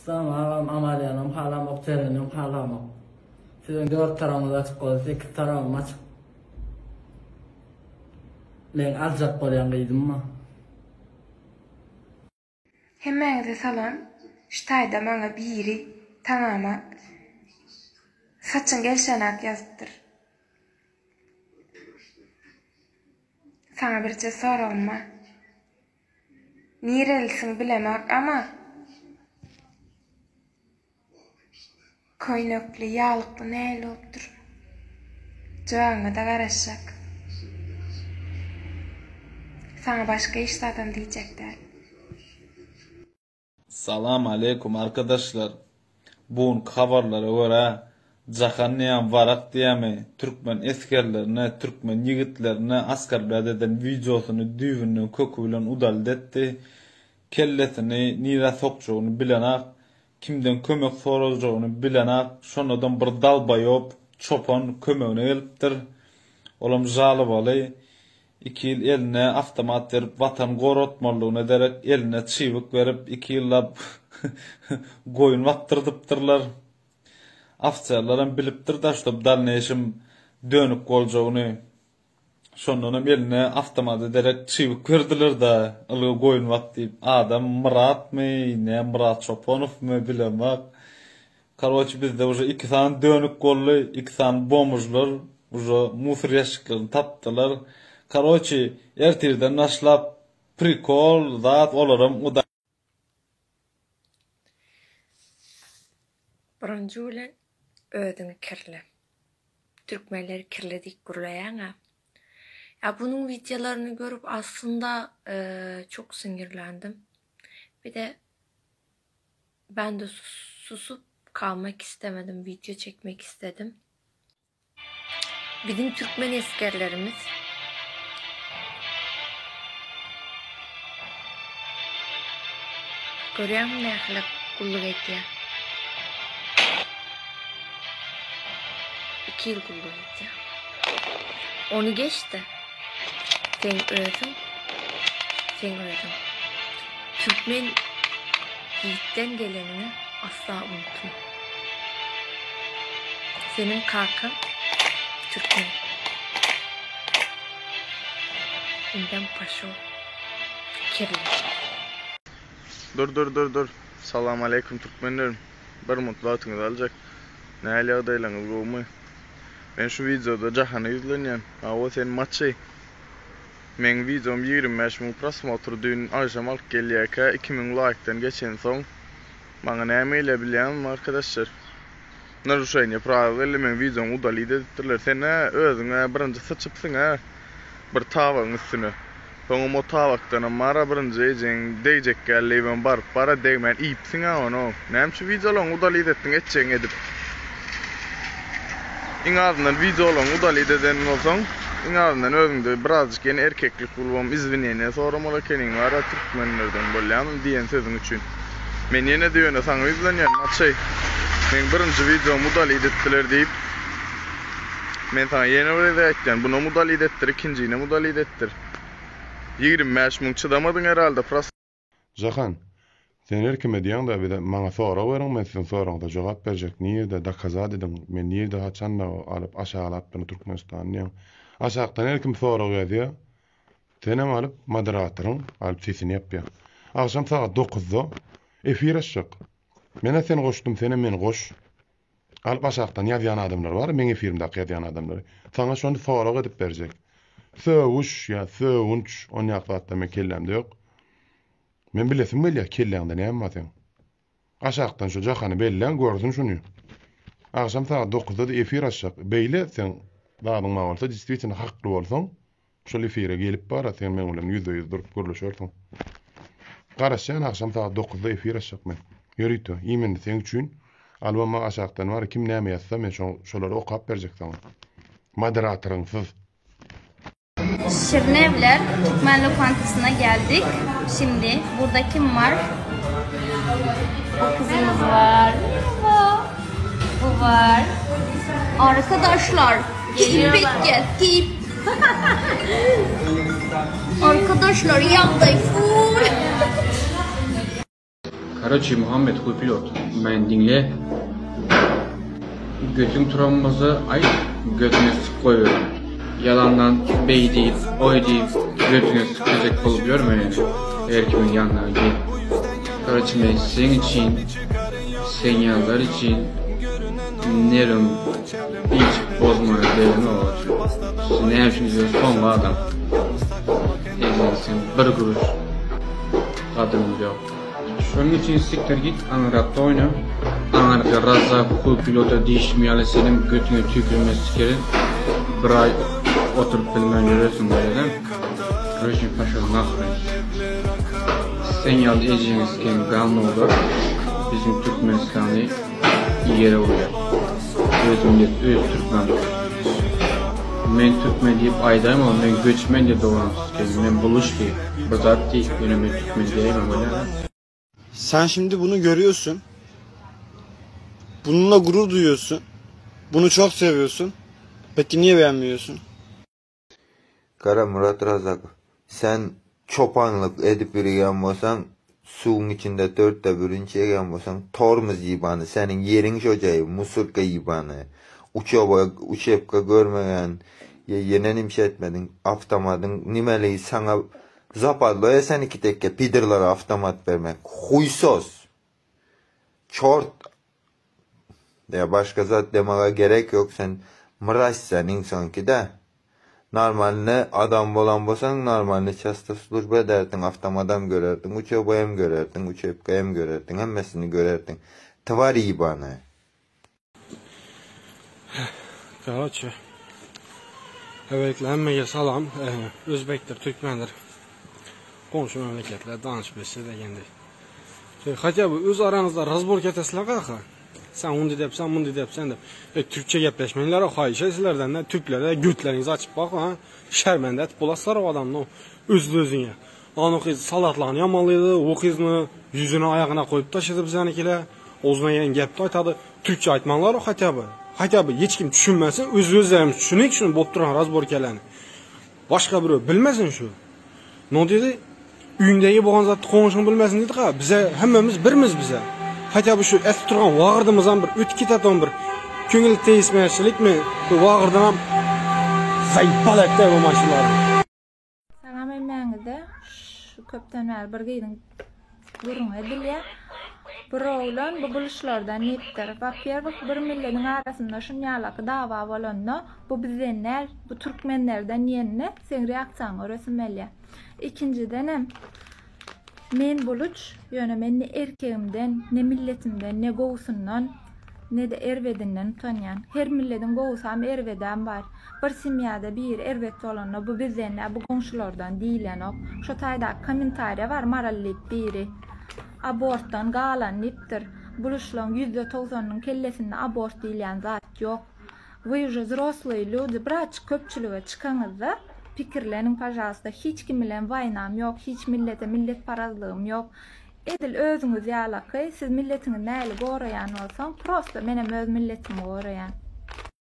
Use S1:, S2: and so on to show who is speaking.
S1: Tamam, ameliyanım, halamak, terinim, halamak. Sizin 4 tarafınız açık oldu, 8 tarafım açık. Ben alacak bolyan kıydım mı?
S2: Hemmeňize salam. Ştaýda maňa biri taňama saçyň gelşenak ýazdyr. Saňa birçe soragym bar. Nirelisiň bilemek ama koýnakly, ýalykly näle bolupdyr? Jogaňa da garaşjak. Saňa başga iş zaten diýjekler.
S3: Salam aleykum arkadaşlar. Bugün habarlara göre Jahaniyam varak diýämi türkmen eskerlerine, türkmen yigitlerine askerlerde eden videosunu düýbünden kökü bilen udaldy etdi. Kelletini nira sokçugyny bilenak, kimden kömek sorajagyny bilenak, şonadan bir dalbaýop çopan kömegine gelipdir. Olam jaly boly. 2 ýyl eline avtomat berip watan gorotmalygyny derek eline çywyk berip 2 ýyllap goýun wattyrdypdyrlar. Afçalaram bilipdir da şop dalneşim dönüp boljagyny. Şondan eline avtomat derek çywyk berdiler da alyg goýun wattyp adam Muratmy, ne Murat Çopanowmy bilemek. Karwaç bizde уже 2 san dönük golly, 2 san bomujlar, уже musur ýaşyklaryny tapdylar. Karoçi ertirden naşlap prikol zat olaram uda.
S2: Birinji bilen ödüň kirli. Türkmenler kirledik gurlaýaňa. Ya bunun videolaryny görüp aslında çok sinirlendim. Bir de ben de susup kalmak istemedim. Video çekmek istedim. Bizim Türkmen eskerlerimiz görýän nählik gulluk etýär. 2 ýyl gulluk etýär. Onu geçti. Sen öldün. Türkmen yiğitten gelenini asla unutma. Senin kalkın Türkmen. Ondan paşo kirli.
S4: Dur. Salam aleykum Türkmenlerim. Bir mutlu atınız alacak. Näle ýagdaýlaryňyz bolmy? Ben şu videoda Jahany izlenýän. O sen maçy. Men videom 25.000 prosmotr dün akşam alyp gelýärkä 2000 like'dan geçen soň maňa näme ile bilýän arkadaşlar. Narushaýny prawily men videom udaly edipdirler. Sen özüňe birinji sıçypsyň ha. Bir tawaň üstüne. Soňra o tawakdan mara birinji ejen deýjek gelýän bar. Para deýmen ipsiň ha onu. Näme videolaryň udaly edipdiň etjeň edip. Iň azyndan videolaryň udaly eden bolsaň, iň azyndan özüňde birazjyk ýene erkeklik bolmam izlenýäne soramaly keniň bar türkmenlerden bolýan diýen sözüň üçin. Men ýene diýene saňa izlenýän maçy. Men birinji videomu udaly edipdiler diýip men saňa ýene bir aýtdym. Bunu udaly edipdir, ikinjini udaly edipdir. 25.000 çydamadyň herhalde.
S5: Jahan, sen erkime diýäň da bir de maňa sorag beriň, men sizin soragyňyza jogap berjek. Niýerde dakazat edin? Men niýerde haçanda alyp aşaglap beni Türkmenistan diýäň. Aşagdan erkim sorag edýär. Senem alyp moderatoryň alyp sesini ýapýar. Akşam saat 9-da efir açjak. Mene seni goşdum, sene meni goş. Alyp aşagdan ýazýan adamlar bar, men efirimde ýazýan adamlar. Saňa şonu sorag edip berjek. Söwüş ya söwünç on ýaklatda men kellemde ýok. Men bilesim belýär kelläňde näme batyň. Aşagdan şu Jahany bellen gördüm şunu. Akşam saat 9-da da efir açjak. Beýle sen dagyň bolsa, diswitini hakly bolsaň, şol efire gelip bara sen men bilen %100 durup görüşersiň. Garaşan akşam saat 9-da efir açjak men. Ýörüýdi. Ýa-da sen üçin albama aşagdan bar kim näme ýazsa men şolary okap berjek sana. Moderatoryňsyz.
S6: Şirnevler Türkmen lokantasına geldik. Şimdi burada kim var? O kızımız var. Bu var. Arkadaşlar gel. Arkadaşlar yandık.
S7: Karaçi Muhammed bu pilot. Ben dinle. Götün turamımızı ay götüne sık koyuyorum. Yalandan bey deyip, oy deyip götüne sıkacak olup görme yani. Her kimin yanına gel. Karaçi ben senin için, senyalar için nerim hiç bozmaya değerli olur. Siz ne yapıyorsunuz son adam. Ezinsin bir kuruş kadrımız yok. Şunun için siktir git Angara'da oyna. Angara'da razza bu pilota değişmeyeli senin götüne tükürmesi sikerin. Bir ay oturup bilmen görüyorsun böyle de. Röşin Paşa'nın akhırın. Sen yalda eciniz kim kanlı olur. Bizim Türkmenistan'ı yere oluyor. Öz millet, öz Türkmen olur. Men Türkmen deyip aydayım ama men göçmen de doğansız kelim. Men buluş deyip. Bu zat değil, önüme Türkmen diyeyim ama öyle.
S8: Sen şimdi bunu görüyorsun. Bununla gurur duyuyorsun. Bunu çok seviyorsun. Peki niye beğenmiyorsun?
S9: Kara Murat Razak, sen çopanlık edip yürüyen bolsan, suğun içinde 1/4 yegen bolsan, tormuz yibanı, senin yerin şocayı, musurka yibanı, uçepka görmegen, yenen imşe etmedin, aftamadın, nimeleyi sana zapadloya sen iki tekke pidirlara aftamat vermek, huysuz, çort, ya başka zat demeye gerek yok, sen mıraş sen insan ki de, normalde adam bolan bolsan normalde çasta sulur bederdin, aftamadam görerdin, uçobayam görerdin, uçepkayam görerdin, hemmesini görerdin. Tvar iyi bana.
S8: Karaçi. Evet, emmeye salam. Özbektir, Türkmendir. Komşu memleketler danış besi degendi. Hatta bu öz aranızda razbork etesizler kaka. Sen onu depsen, bunu depsen de. Türkçe gepleşmeyenler o hayışa sizlerden de Türklere götlerinizi açıp bak ha. Şermende et bulaslar o adamla özüne. Anı kız salatlarını yamalıydı, o kızını yüzünü ayağına koyup taşıdı bizanikiler. Ozuna yen gepti aytadı. Türkçe aytmanlar o hatta bu. Hatta bu hiç kim düşünmesin, özlerimiz düşünük şunu bop duran razborkelerini. Başka biri bilmesin şu. Ne dedi? Üyündeki boğan zatı konuşun bilmesin dedik ha. Bize hemmemiz birimiz bize. Hatta bu şu esip turgan vağırdımızdan bir ötki tatan bir köngül teyismeyerçilik mi? Bu vağırdan zayıpalakta bu maşınlar.
S10: Salam emeğinizde şu köpten ver bir giydin durun edilye. Bir oğlan bu buluşlardan yettir. Bak bir milletin arasında şunyalakı dava bolanno bu bizenler, bu Türkmenlerden yenine sen reaksiyon öğresinmeli. İkinciden men buluç, yani men ne erkeğimden, ne milletimden, ne goğusundan, ne de ervedinden utanyan. Her milletin goğusu hem erveden var. Bir simyada bir ervet olanı bu bizenler, bu komşulardan değilen ok. Şu tayda komentarya var marallit biri. Aborttan galan niptir. Buluşlan %90'nın kellesinde abort değilen zat yok. Вы уже взрослые люди, bıraç köpçülüğe çıkanızda fikirlerin pajasında hiç kim bilen vaynam yok, hiç millete millet parazlığım yok. Edil özünüz yalakı, siz milletini neyle gorayan olsan, prosto benim öz milletimi gorayan.